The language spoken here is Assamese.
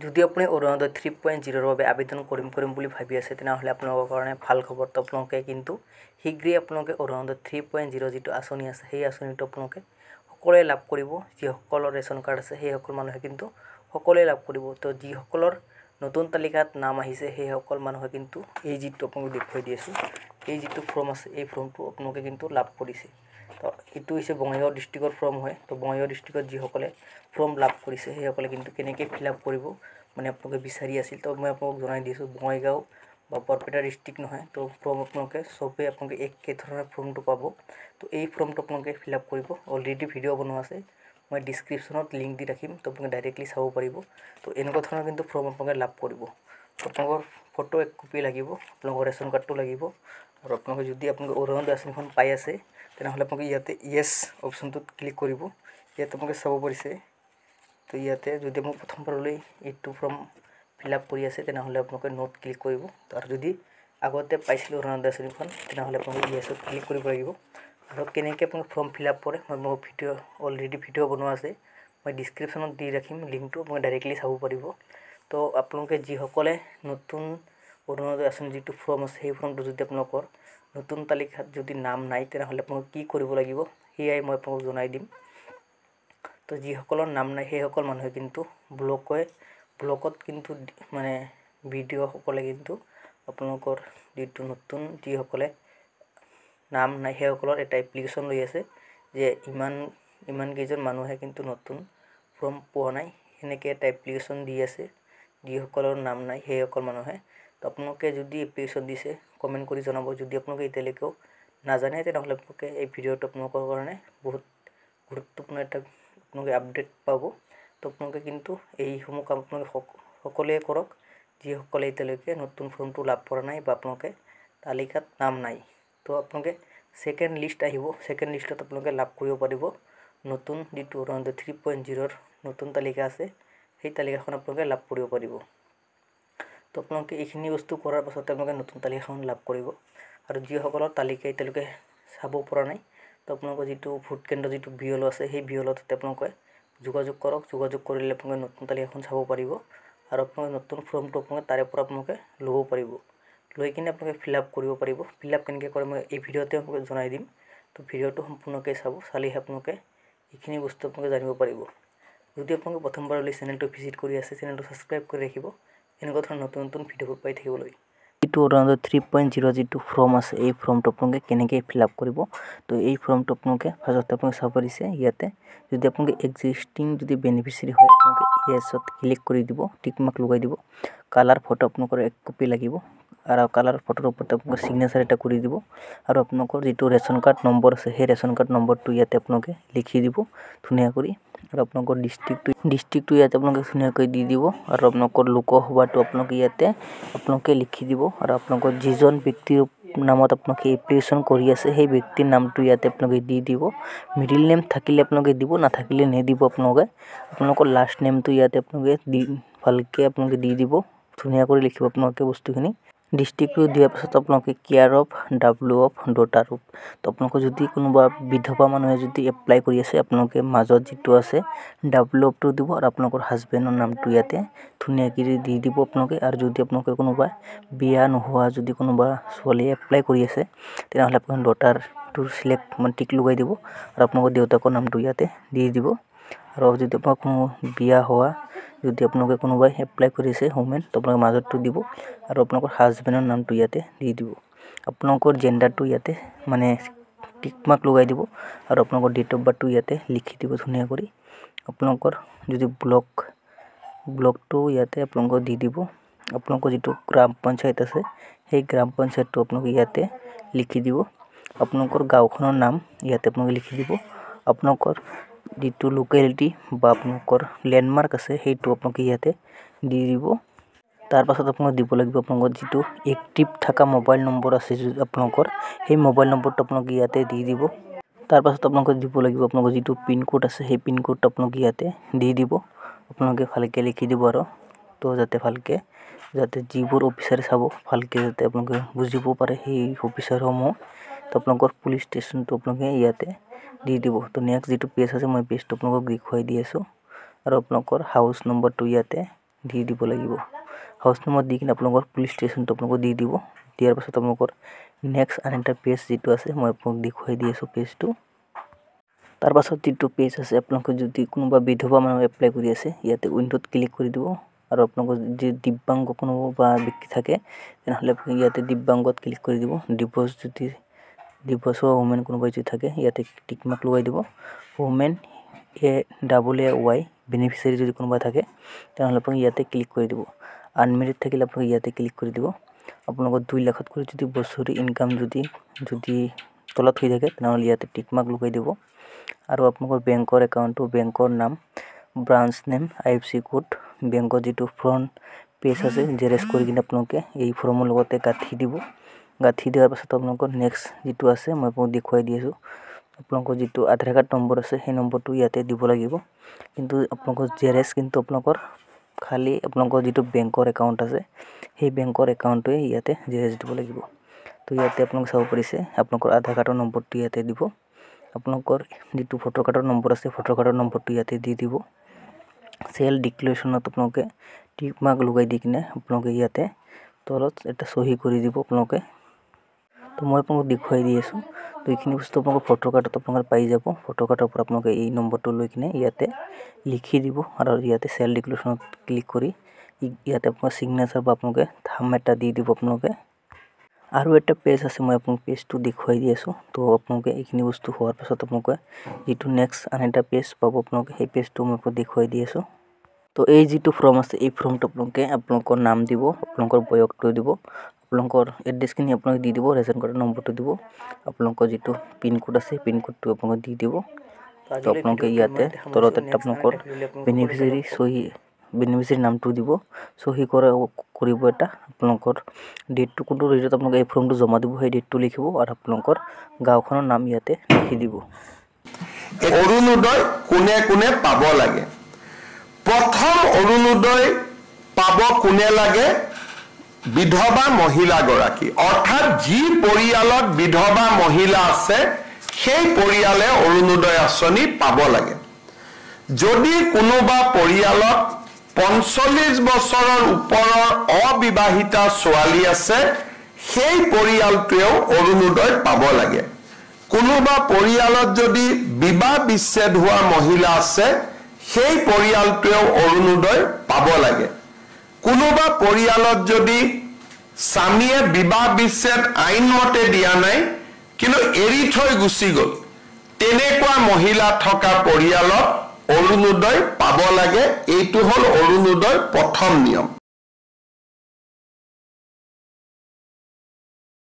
যদি আপুনি অৰুণোদয় 3.0 বাবে আবেদন কৰিম বুলি ভাবি আছে তেনেহ'লে আপোনালোকৰ কাৰণে ভাল খবৰ। তো আপোনালোকে কিন্তু শীঘ্ৰেই আপোনালোকে অৰুণোদয় 3.0 যিটো আঁচনি আছে সেই আঁচনিটো আপোনালোকে সকলোৱে লাভ কৰিব। যিসকলৰ ৰেচন কাৰ্ড আছে সেইসকল মানুহে কিন্তু সকলোৱে লাভ কৰিব। তো যিসকলৰ নতুন তালিকাত নাম আহিছে সেইসকল মানুহে কিন্তু এই যিটো আপোনালোক দেখুৱাই দি আছোঁ এই যিটো ফৰ্ম আছে এই ফৰ্মটো আপোনালোকে কিন্তু লাভ কৰিছে। তো এইটো হৈছে বঙাইগাঁও ডিষ্ট্ৰিক্টৰ ফৰ্ম হয়। তো বঙাইগাঁও ডিষ্ট্ৰিক্টত যিসকলে ফৰ্ম লাভ কৰিছে সেইসকলে কিন্তু কেনেকৈ ফিল আপ কৰিব মানে আপোনালোকে বিচাৰি আছিল। তো মই আপোনালোক জনাই দিছোঁ বঙাইগাঁও বা বৰপেটা ডিষ্ট্ৰিক্ট নহয়। তো ফৰ্ম আপোনালোকে চবেই আপোনালোকে একে ধৰণৰ ফৰ্মটো পাব। তো এই ফৰ্মটো আপোনালোকে ফিল আপ কৰিব। অলৰেডি ভিডিঅ' বনোৱা আছে, মই ডিছক্ৰিপশ্যনত লিংক দি ৰাখিম। তো আপোনালোকে ডাইৰেক্টলি চাব পাৰিব। তো এনেকুৱা ধৰণৰ কিন্তু ফৰ্ম আপোনালোকে লাভ কৰিব। আপোনালোকৰ ফটো এক কপি লাগিব, আপোনালোকৰ ৰেচন কাৰ্ডটো লাগিব আৰু আপোনালোকে যদি আপোনালোকে অৰুণোদয় আঁচনিখন পাই আছে তেনেহ'লে আপোনালোকে ইয়াতে য়েছ অপশ্যনটোত ক্লিক কৰিব। ইয়াত আপোনালোকে চাব পাৰিছে। তো ইয়াতে যদি মোক প্ৰথমবাৰলৈ এইটো ফৰ্ম ফিল আপ কৰি আছে তেনেহ'লে আপোনালোকে নোট ক্লিক কৰিব। আৰু যদি আগতে পাইছিলোঁ অৰুণোদয় আঁচনিখন তেনেহ'লে আপোনালোকে য়েছত ক্লিক কৰিব লাগিব। আৰু কেনেকৈ আপোনালোকে ফৰ্ম ফিল আপ কৰে মই মোৰ অলৰেডি ভিডিঅ' বনোৱা আছে, মই ডিছক্ৰিপশ্যনত দি ৰাখিম লিংকটো, আপোনালোকে ডাইৰেক্টলি চাব পাৰিব। তো আপোনালোকে যিসকলে নতুন অৰুণোদয় আঁচনিৰ যিটো ফৰ্ম আছে সেই ফৰ্মটো যদি আপোনালোকৰ নতুন তালিকাত যদি নাম নাই তেনেহ'লে আপোনালোকে কি কৰিব লাগিব সেয়াই মই আপোনালোকক জনাই দিম। তো যিসকলৰ নাম নাই সেইসকল মানুহে কিন্তু ব্লকত কিন্তু মানে সকলে কিন্তু আপোনালোকৰ যিটো নতুন যিসকলে নাম নাই সেইসকলৰ এটা এপ্লিকেশ্যন লৈ আছে যে ইমান কেইজন মানুহে কিন্তু নতুন ফৰ্ম পোৱা নাই, সেনেকৈ এটা এপ্লিকেশ্যন দি আছে যিসকলৰ নাম নাই সেইসকল মানুহে। তো আপোনালোকে যদি এপ্লিকেশ্যন দিছে কমেণ্ট কৰি জনাব। যদি আপোনালোকে এতিয়ালৈকেও নাজানে তেনেহ'লে আপোনালোকে এই ভিডিঅ'টো আপোনালোকৰ কাৰণে বহুত গুৰুত্বপূৰ্ণ এটা আপোনালোকে আপডেট পাব। তো আপোনালোকে কিন্তু এইসমূহ কাম আপোনালোকে সকলোৱে কৰক যিসকলে এতিয়ালৈকে নতুন ফৰ্মটো লাভ কৰা নাই বা আপোনালোকে তালিকাত নাম নাই। তো আপোনালোকে ছেকেণ্ড লিষ্ট আহিব, ছেকেণ্ড লিষ্টত আপোনালোকে লাভ কৰিব পাৰিব নতুন যিটো অৰুণোদয় 3.0 নতুন তালিকা আছে সেই তালিকাখন আপোনালোকে লাভ কৰিব পাৰিব। তো আপোনালোকে এইখিনি বস্তু কৰাৰ পাছতে আপোনালোকে নতুন তালিকাখন লাভ কৰিব। আৰু যিসকলৰ তালিকা এতিয়ালৈকে চাব পৰা নাই তো আপোনালোকৰ যিটো ভোট কেন্দ্ৰ যিটো BLO আছে সেই BLO তাতে আপোনালোকে যোগাযোগ কৰক। যোগাযোগ কৰিলে আপোনালোকে নতুন তালিকাখন চাব পাৰিব আৰু আপোনালোকে নতুন ফৰ্মটো আপোনালোকে তাৰে পৰা আপোনালোকে ল'ব পাৰিব। লৈ কিনে আপোনালোকে ফিল আপ কৰিব পাৰিব। ফিল আপ কেনেকৈ কৰে মই এই ভিডিঅ'তে আপোনালোকে জনাই দিম। তো ভিডিঅ'টো সম্পূৰ্ণকৈ চাব, চালেহে আপোনালোকে এইখিনি বস্তু আপোনালোকে জানিব পাৰিব। যদি আপোনালোকে প্ৰথমবাৰলৈ চেনেলটো ভিজিট কৰি আছে চেনেলটো ছাবস্ক্ৰাইব কৰি ৰাখিব এনেকুৱা ধৰণৰ নতুন ভিডিঅ'বোৰ পাই থাকিবলৈ। যিটো অৰুণোদয় 3.0 যিটো ফৰ্ম আছে এই ফৰ্মটো আপোনালোকে কেনেকৈ ফিল আপ কৰিব। তো এই ফৰ্মটো আপোনালোকে ফাৰ্ষ্টতে আপোনালোকে চাব পাৰিছে ইয়াতে যদি আপোনালোকে এক্সিষ্টিং যদি বেনিফিচিয়াৰী হয় আপোনালোকে য়েছত ক্লিক কৰি দিব, টিক মাৰ্ক লগাই দিব। কালাৰ ফটো আপোনালোকৰ এক কপি লাগিব আৰু কালাৰ ফটোৰ ওপৰত আপোনালোকে চিগনেচাৰ এটা কৰি দিব আৰু আপোনালোকৰ যিটো ৰেচন কাৰ্ড নম্বৰ আছে সেই ৰেচন কাৰ্ড নম্বৰটো ইয়াতে আপোনালোকে লিখি দিব ধুনীয়া কৰি। আৰু আপোনালোকৰ ডিষ্ট্ৰিক্টটো ইয়াতে আপোনালোকে ধুনীয়াকৈ দি দিব আৰু আপোনালোকৰ লোকসভাটো আপোনালোকে লিখি দিব। আৰু আপোনালোকৰ যিজন ব্যক্তিৰ নামত আপোনালোকে এপ্লিকেশ্যন কৰি আছে সেই ব্যক্তিৰ নামটো ইয়াতে আপোনালোকে দি দিব। মিডিল নেম থাকিলে আপোনালোকে দিব, নাথাকিলে নিদিব। আপোনালোকৰ লাষ্ট নেমটো ইয়াতে আপোনালোকে ভালকৈ আপোনালোকে দি দিব, ধুনীয়া কৰি লিখিব আপোনালোকে বস্তুখিনি। ডিষ্ট্ৰিক্টটো দিয়াৰ পাছত আপোনালোকে কেয়াৰ অফ WF ডটাৰ। তো আপোনালোকৰ যদি কোনোবা বিধৱা মানুহে যদি এপ্লাই কৰি আছে আপোনালোকে মাজত যিটো আছে WFটো দিব আৰু আপোনালোকৰ হাজবেণ্ডৰ নামটো ইয়াতে ধুনীয়াকৈ দি দিব আপোনালোকে। আৰু যদি আপোনালোকে কোনোবা বিয়া নোহোৱা যদি কোনোবা ছোৱালীয়ে এপ্লাই কৰি আছে তেনেহ'লে আপোনালোকে ডটাৰটো টিক লগাই দিব আৰু আপোনালোকৰ দেউতাকৰ নামটো ইয়াতে দি দিব। আৰু যদি আপোনালোকৰ কোনো বিয়া হোৱা যদি আপোনালোকে কোনোবাই এপ্লাই কৰিছে ওমেন তো আপোনালোকে মাজতটো দিব আৰু আপোনালোকৰ হাজবেণ্ডৰ নামটো ইয়াতে দি দিব। আপোনালোকৰ জেণ্ডাৰটো ইয়াতে মানে টিক মাৰ্ক লগাই দিব আৰু আপোনালোকৰ ডেট অফ বাৰ্থটো ইয়াতে লিখি দিব ধুনীয়া কৰি। আপোনালোকৰ যদি ব্লকটো ইয়াতে আপোনালোকে দি দিব। আপোনালোকৰ যিটো গ্ৰাম পঞ্চায়ত আছে সেই গ্ৰাম পঞ্চায়তটো আপোনালোকে ইয়াতে লিখি দিব। আপোনালোকৰ গাঁওখনৰ নাম ইয়াতে আপোনালোকে লিখি দিব। আপোনালোকৰ যিটো লোকেলিটি বা আপোনালোকৰ লেণ্ডমাৰ্ক আছে সেইটো আপোনালোকে ইয়াতে দি দিব। তাৰ পাছত আপোনালোকে দিব লাগিব আপোনালোকৰ যিটো এক্টিভ থকা মোবাইল নম্বৰ আছে আপোনালোকৰ সেই মোবাইল নম্বৰটো আপোনালোকে ইয়াতে দি দিব। তাৰ পাছত আপোনালোকে দিব লাগিব আপোনালোকৰ যিটো পিনক'ড আছে সেই পিনক'ডটো আপোনালোকে ইয়াতে দি দিব। আপোনালোকে ভালকৈ লিখি দিব আৰু তো যাতে যিবোৰ অফিচাৰে চাব ভালকৈ যাতে আপোনালোকে বুজিব পাৰে সেই অফিচাৰসমূহ। তো আপোনালোকৰ পুলিচ ষ্টেচনটো আপোনালোকে ইয়াতে দি দিব। তো নেক্সট যিটো পেজ আছে মই পেজটো আপোনালোকক দেখুৱাই দি আছোঁ আৰু আপোনালোকৰ হাউচ নম্বৰটো ইয়াতে দি দিব লাগিব হাউস নম্বৰ দি কিনে আপোনালোকৰ পুলিচ ষ্টেচনটো আপোনালোক দি দিব দিয়াৰ পাছত আপোনালোকৰ নেক্সট আন এটা পেজ যেটো আছে মই আপোনাক দেখুৱাই দি আছো পেজটো তাৰ পাছত যেটো পেজ আছে আপোনালোক যদি কোনোবা বিধৱা মানুহ এপ্লাই কৰি আছে ইয়াতে উইন্ডোত ক্লিক কৰি দিব আৰু আপোনালোক যদি দিব্যাংগ কোনোবা ব্যক্তি থাকে তেনেহলে ইয়াতে দিব্যাংগত ক্লিক কৰি দিব দিৱস ওমেন কোনোবা যদি থাকে ইয়াতে টিক মাৰ্ক লগাই দিব ওমেন AAY বেনিফিচিয়াৰি যদি কোনোবা থাকে তেনেহলে আপুনি ইয়াতে ক্লিক কৰি দিব আনমেৰিড থাকিলে আপুনি ইয়াতে ক্লিক কৰি দিব আপোনালোকৰ 2 লাখত কৰি যদি বছৰি ইনকাম যদি তলত হৈ থাকে তেনেহলে ইয়াতে টিক মাৰ্ক লগাই দিব আৰু আপোনালোকৰ বেংকৰ একাউণ্টটো বেংকৰ নাম ব্ৰাঞ্চ নেম IFSC কোড বেংকৰ যেটো ফ্ৰন্ট পেজ আছে জেৰেক্স কৰি কিনে আপোনালোকে এই ফৰ্মৰ লগতে গাঁঠি দিব গাঁঠি দিয়াৰ পাছত আপোনালোকৰ নেক্সট যেটো আছে মই আপোনাক দেখুৱাই দি আছো আপোনালোকৰ যেটো আধাৰ কাৰ্ড নম্বৰ আছে সেই নম্বৰটো ইয়াতে দিব লাগিব কিন্তু আপোনালোকৰ জেৰেক্স কিন্তু আপোনালোকৰ খালি আপোনালোকৰ যেটো বেংকৰ একাউণ্ট আছে সেই বেংকৰ একাউণ্টটোৱে ইয়াতে জেৰেক্স দিব লাগিব তো ইয়াতে আপোনালোক চাব পাৰিছে আপোনালোকৰ আধাৰ কাৰ্ডৰ নম্বৰটো ইয়াতে দিব আপোনালোকৰ যেটো ফটো কাৰ্ডৰ নম্বৰ আছে ফটো কাৰ্ডৰ নম্বৰটো ইয়াতে দি দিব সেল ডিক্লেৰেশনত আপোনালোকে টিক মাৰ্ক লগাই দি কিনে আপোনালোকে ইয়াতে তলত এটা সহি কৰি দিব আপোনালোকে তো মই আপোনাক দেখুৱাই দি আছো তো এইখিনি বস্তু আপোনালোকৰ ফটো কাৰ্ডত আপোনালোকে পাই যাব ফটো কাৰ্ডৰ পৰা আপোনালোকে এই নম্বৰটো লৈ কিনে ইয়াতে লিখি দিব আৰু ইয়াতে সেল ডিক্লেৰেশনত ক্লিক কৰি ইয়াতে আপোনাৰ সিগনেচাৰ বা আপোনালোকে থাম এটা দি দিব আপোনালোকে আৰু এটা পেজ আছে মই আপোনাক পেজটো দেখুৱাই দি আছো তো আপোনালোকে এইখিনি বস্তু হোৱাৰ পাছত আপোনালোকে যেটো নেক্সট আন এটা পেজ পাব আপোনালোকে সেই পেজটো মই আপোনাক দেখুৱাই দি আছো তো এই যেটো ফৰ্ম আছে এই ফৰ্মটো আপোনালোকে আপোনালোকৰ নাম দিব আপোনালোকৰ বয়সটো দিব আপোনালোকৰ এড্ৰেছ খিনি আপোনালোকে দি দিব ৰেশন কাৰ্ডৰ নম্বৰটো দিব আপোনালোকৰ যেটো পিন কোড আছে পিন কোডটো আপোনালোকে দি দিব তো আপোনালোকে ইয়াতে তলত এটা আপোনালোকৰ বেনিফিচিয়াৰি নামটো দিব সহি কৰিব এটা আপোনালোকৰ ডেটটো কোনটো ৰেটত আপোনালোকে এই ফৰ্মটো জমা দিব সেই ডেটটো লিখিব আৰু আপোনালোকৰ গাঁওখনৰ নাম ইয়াতে লিখি দিব অৰুণোদয় কোনে কোনে পাব লাগে প্ৰথম অৰুণোদয় পাব কোনে লাগে বিধৱা মহিলা গৰাকী অৰ্থাৎ যি পৰিয়ালত বিধৱা মহিলা আছে সেই পৰিয়ালে অৰুণোদয় আঁচনি পাব লাগে যদি কোনোবা পৰিয়ালত 45 বছৰৰ ওপৰৰ অবিবাহিতা ছোৱালী আছে সেই পৰিয়ালটোও অৰুণোদয় পাব লাগে কোনোবা পৰিয়ালত যদি বিবাহ বিচ্ছেদ হোৱা মহিলা আছে সেই পৰিয়ালটোও অৰুণোদয় পাব লাগে কোনোবা পৰিয়ালত যদি স্বামীয়ে বিবাহ বিচ্ছেদ আইনমতে দিয়া নাই কিন্তু এৰি থৈ গুচি গল তেনেকুৱা মহিলা থকা পৰিয়ালত অৰুণোদয় পাব লাগে এইটো হল অৰুণোদয় প্ৰথম নিয়ম